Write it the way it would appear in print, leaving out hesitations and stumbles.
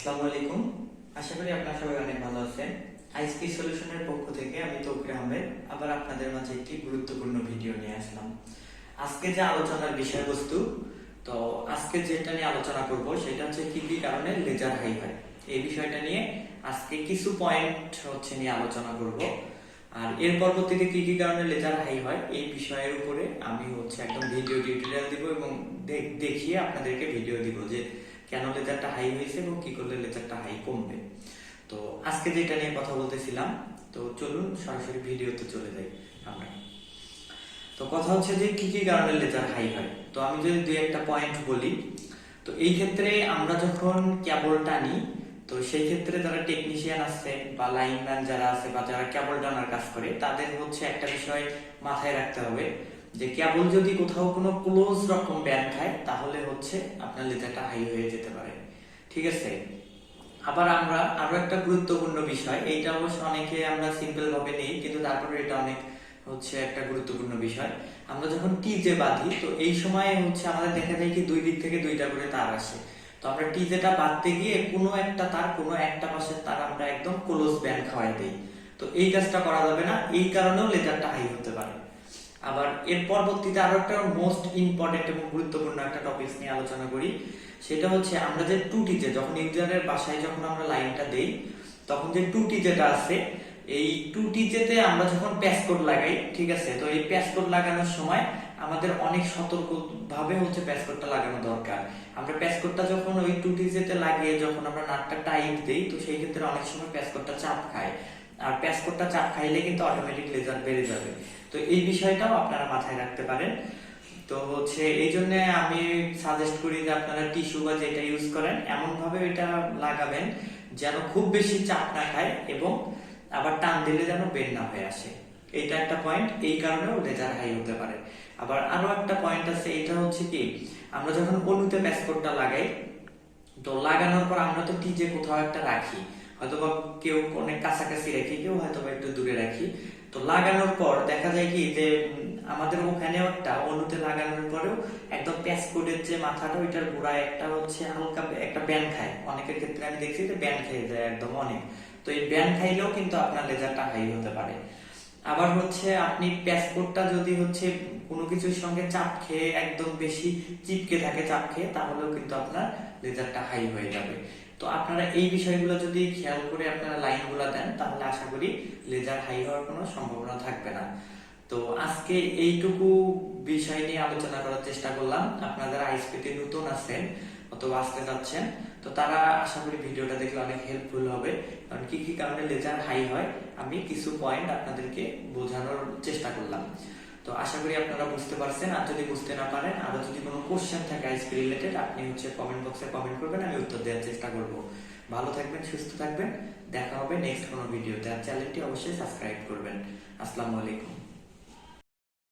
আসসালামু আলাইকুম। আশা করি আপনারা সবাই অনেক ভালো আছেন। আইএসপি সলিউশনের পক্ষ থেকে আমি তৌকির আহমেদ আবার আপনাদের মাঝে একটি গুরুত্বপূর্ণ ভিডিও নিয়ে আসলাম। আজকে যে আলোচনার বিষয়বস্তু, তো আজকে যেটা নিয়ে আলোচনা করব সেটা হচ্ছে কি কি কারণে লেজার হাই হয়। এই বিষয়টা নিয়ে আজকে কিছু পয়েন্ট নিয়ে আলোচনা করব। আর এর পরবর্তীতে কি কি কারণে লেজার হাই হয় এই বিষয়ের উপরে আমি একদম ভিডিও টিউটোরিয়াল দিব এবং দেখিয়ে আপনাদেরকে ভিডিও দিব যে কেন লেজারটা হাই হয়েছে এবং কি করলে লেজারটা হাই কমবে। তো আজকে যেটা নিয়ে কথা বলতেছিলাম, তো চলুন সরাসরি ভিডিওতে চলে যাই আমরা। তো কথা হচ্ছে যে কি কি কারণে লেজার হাই হয়। তো আমি যদি দুই একটা পয়েন্ট বলি, তো এই ক্ষেত্রে আমরা যখন কেবল টানি, তো সেই ক্ষেত্রে যারা টেকনিশিয়ান আছে বা লাইনম্যান যারা আছে বা যারা কেবল টানার কাজ করে তাদের একটা বিষয় মাথায় রাখতে হবে যে কেবল যদি কোথাও কোনো ক্লোজ রকম ব্যান্ড খায় তাহলে আপনার লেজারটা হাই হয়ে যেতে পারে। ঠিক আছে। আবার আমরা আরো একটা গুরুত্বপূর্ণ বিষয়, এইটা অবশ্য অনেকে আমরা সিম্পল ভাবে নেই, কিন্তু তারপরে এটা অনেক একটা গুরুত্বপূর্ণ বিষয়। আমরা যখন টিজে বাঁধি, তো এই সময় আমাদের দেখা যায় কি দুই দিক থেকে দুইটা করে তার আসে। তো আমরা টিজেটা বাঁধতে গিয়ে কোনো একটা তার কোনো একটা পাশের তার আমরা একদম ক্লোজ ব্যান্ড খাওয়াই দিই। তো এই কাজটা করা যাবে না, এই কারণেও লেজারটা হাই হতে পারে। আবার এর পরবর্তীতে আরো একটা মোস্ট ইম্পর্টেন্ট এবং গুরুত্বপূর্ণ একটা টপিকস নিয়ে আলোচনা করি। সেটা আমরা যে টুটিজে যখন ইউজারের বাসায় যখন আমরা লাইনটা দেই, তখন যে টুটিজেটা আছে, এই টুটিজেতে আমরা যখন প্যাসকোড লাগাই, ঠিক আছে, তো এই প্যাসকোড লাগানোর সময় আমাদের অনেক সতর্ক ভাবে প্যাসকোডটা লাগানো দরকার। আমরা প্যাসকোডটা যখন ওই টুটিজেতে লাগিয়ে যখন আমরা নাটটা টাইট দেই, তো সেই ক্ষেত্রে অনেক সময় প্যাসকোডটা চাপ খায়, আর প্যাসকোডটা চাপ খাইলে কিন্তু অটোমেটিক লেজার বেড়ে যাবে। তো এই বিষয়টাও আপনারা মাথায় রাখতে পারেন। তো এই জন্য আমি সাজেস্ট করি যে আপনারা টিস্যু বা যেটা ইউজ করেন এমন ভাবে এটা লাগাবেন যেন খুব বেশি চাপ না খায় এবং আবার টান দিলে যেন বের না হয়ে আসে। এইটা একটা পয়েন্ট, এই কারণেও লেজার হাই হতে পারে। আবার আরো একটা পয়েন্ট আছে, এটা কি আমরা যখন অনুতে প্যাসকোডটা লাগাই, তো লাগানোর পর আমরা তো টিজে কোথাও একটা রাখি, হয়তোবা কেউ অনেক কাছাকাছি রাখি, কেউ হয়তোবা একটু দূরে রাখি। তো লাগানোর পর দেখা যায় কি যে আমাদের ওখানেও একটা অনুতে লাগানোর পরেও একদম প্যাসকোডের যে মাথাটা ওইটার গোড়ায় একটা হালকা একটা ব্যান্ড খায়। অনেকের ক্ষেত্রে আমি দেখছি যে ব্যান্ড খেয়ে যায় একদম অনেক। তো এই ব্যান্ড খাইলেও কিন্তু আপনার লেজারটা হাই হতে পারে। আবার আপনি প্যাসকোডটা যদি কোনো কিছুর সঙ্গে চাপ খেয়ে একদম বেশি চিপকে থাকে চাপ খেয়ে, তাহলেও কিন্তু আপনার লেজারটা হাই হয়ে যাবে। তো আপনারা এই বিষয়গুলো যদি খেয়াল করে আপনারা লাইনগুলো দেন, তাহলে আশা করি লেজার হাই হওয়ার কোনো সম্ভাবনা থাকবে না। তো আজকে এইটুকু বিষয় নিয়ে আলোচনা করার চেষ্টা করলাম। আপনারা আইএসপিতে নতুন আছেন অথবা আসতে যাচ্ছেন, তো তারা আশা করি ভিডিওটা দেখলে অনেক হেল্পফুল হবে। কারণ কি কি কারণে লেজার হাই হয় আমি কিছু পয়েন্ট আপনাদেরকে বোঝানোর চেষ্টা করলাম। তো আশা করি আপনারা বুঝতে পারছেন। আর যদি বুঝতে না পারেন, আরো যদি কোনো কোশ্চেন থাকে আইএসপি রিলেটেড, আপনি কমেন্ট বক্সে কমেন্ট করবেন, আমি উত্তর দেওয়ার চেষ্টা করব। ভালো থাকবেন, সুস্থ থাকবেন, দেখা হবে নেক্সট কোনো ভিডিওতে। আর চ্যানেলটি অবশ্যই সাবস্ক্রাইব করবেন। আসসালামু আলাইকুম।